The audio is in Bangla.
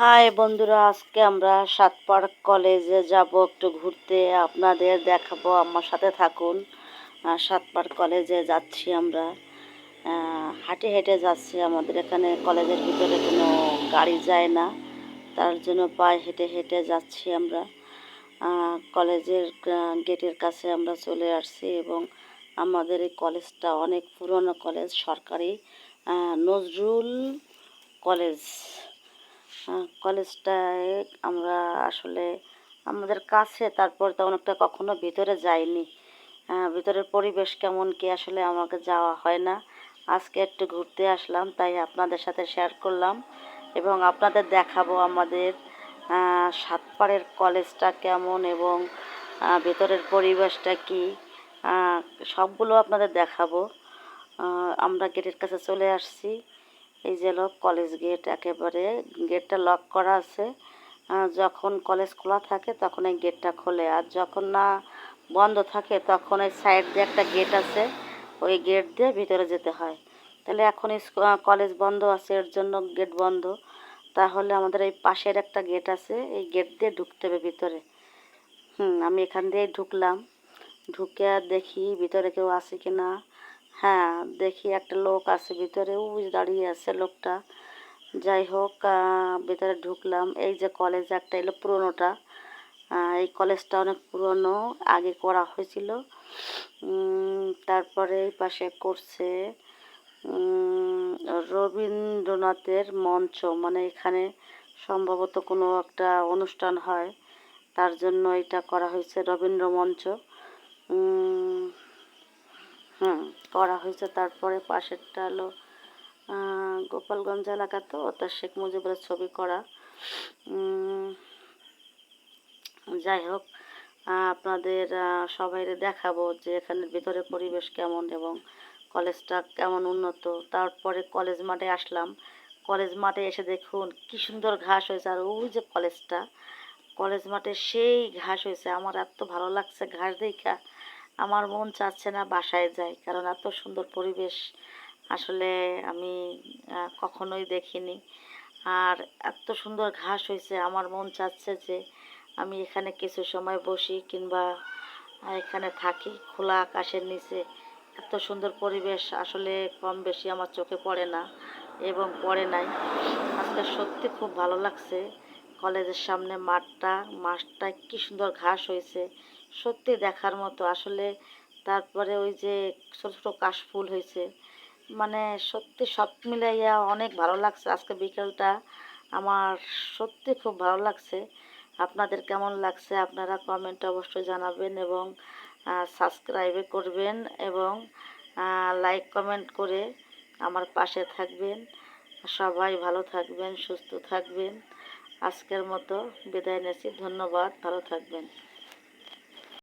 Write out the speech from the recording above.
হাই বন্ধুরা, আজকে আমরা সাতপাড় কলেজে যাব একটু ঘুরতে, আপনাদের দেখাবো, আমার সাথে থাকুন। সাতপাড় কলেজে যাচ্ছি আমরা, হাঁটে হেঁটে যাচ্ছি। আমাদের এখানে কলেজের ভিতরে কোনো গাড়ি যায় না, তার জন্য পায়ে হেঁটে হেঁটে যাচ্ছি আমরা। কলেজের গেটের কাছে আমরা চলে আসছি এবং আমাদের এই কলেজটা অনেক পুরনো কলেজ, সরকারি নজরুল কলেজ। কলেজটায় আমরা আসলে আমাদের কাছে, তারপর তেমন একটা কখনো ভিতরে যাইনি। ভিতরের পরিবেশ কেমন কি আসলে আমাকে যাওয়া হয় না। আজকে একটু ঘুরতে আসলাম, তাই আপনাদের সাথে শেয়ার করলাম এবং আপনাদের দেখাবো আমাদের সাতপাড়ের কলেজটা কেমন এবং ভেতরের পরিবেশটা কি, সবগুলো আপনাদের দেখাবো। আমরা গেটের কাছে চলে আসছি। এই যে লোক কলেজ গেট, একেবারে গেটটা লক করা আছে। যখন কলেজ খোলা থাকে তখন এই গেটটা খোলে, আর যখন না বন্ধ থাকে তখন এই সাইড দিয়ে একটা গেট আছে, ওই গেট দিয়ে ভিতরে যেতে হয়। তাহলে এখন কলেজ বন্ধ আছে, এর জন্য গেট বন্ধ। তাহলে আমাদের এই পাশের একটা গেট আছে, এই গেট দিয়ে ঢুকতে হবে ভিতরে। আমি এখান দিয়ে ঢুকলাম, ঢুকে আর দেখি ভিতরে কেউ আছে কি না। হ্যাঁ, দেখি একটা লোক আছে ভিতরে, ওই দাঁড়িয়ে আছে লোকটা। যাই হোক, ভিতরে ঢুকলাম। এই যে কলেজ একটা এলো পুরোনোটা, এই কলেজটা অনেক পুরনো, আগে করা হয়েছিল। তারপরে এই পাশে করছে রবীন্দ্রনাথের মঞ্চ, মানে এখানে সম্ভবত কোনো একটা অনুষ্ঠান হয়, তার জন্য এটা করা হয়েছে রবীন্দ্র মঞ্চ। করা হয়েছে। তারপরে পাশেরটা হলো গোপালগঞ্জ এলাকা, তো তার শেখ মুজিবের ছবি করা। যাই হোক, আপনাদের সবাইরে দেখাবো যে এখানের ভিতরে পরিবেশ কেমন এবং কলেজটা কেমন উন্নত। তারপরে কলেজ মাঠে আসলাম। কলেজ মাঠে এসে দেখুন কি সুন্দর ঘাস হয়েছে, আর ওই যে কলেজটা, কলেজ মাঠে সেই ঘাস হয়েছে। আমার এত ভালো লাগছে ঘাস দেখা, আমার মন চাচ্ছে না বাসায় যাই, কারণ এত সুন্দর পরিবেশ আসলে আমি কখনোই দেখিনি। আর এত সুন্দর ঘাস হয়েছে, আমার মন চাচ্ছে যে আমি এখানে কিছু সময় বসি কিংবা এখানে থাকি খোলা আকাশের নিচে। এত সুন্দর পরিবেশ আসলে কম বেশি আমার চোখে পড়ে না এবং পড়ে নাই। আজকে সত্যি খুব ভালো লাগছে। কলেজের সামনে মাঠটায় কি সুন্দর ঘাস হয়েছে, সত্যি দেখার মতো আসলে। তারপরে ওই যে ছোটো ছোটো কাশফুল হয়েছে, মানে সত্যি সব মিলাইয়া অনেক ভালো লাগছে আজকে বিকেলটা আমার, সত্যি খুব ভালো লাগছে। আপনাদের কেমন লাগছে আপনারা কমেন্টে অবশ্যই জানাবেন এবং সাবস্ক্রাইব করবেন এবং লাইক কমেন্ট করে আমার পাশে থাকবেন। সবাই ভালো থাকবেন, সুস্থ থাকবেন। আজকের মতো বিদায় নিচ্ছি, ধন্যবাদ, ভালো থাকবেন।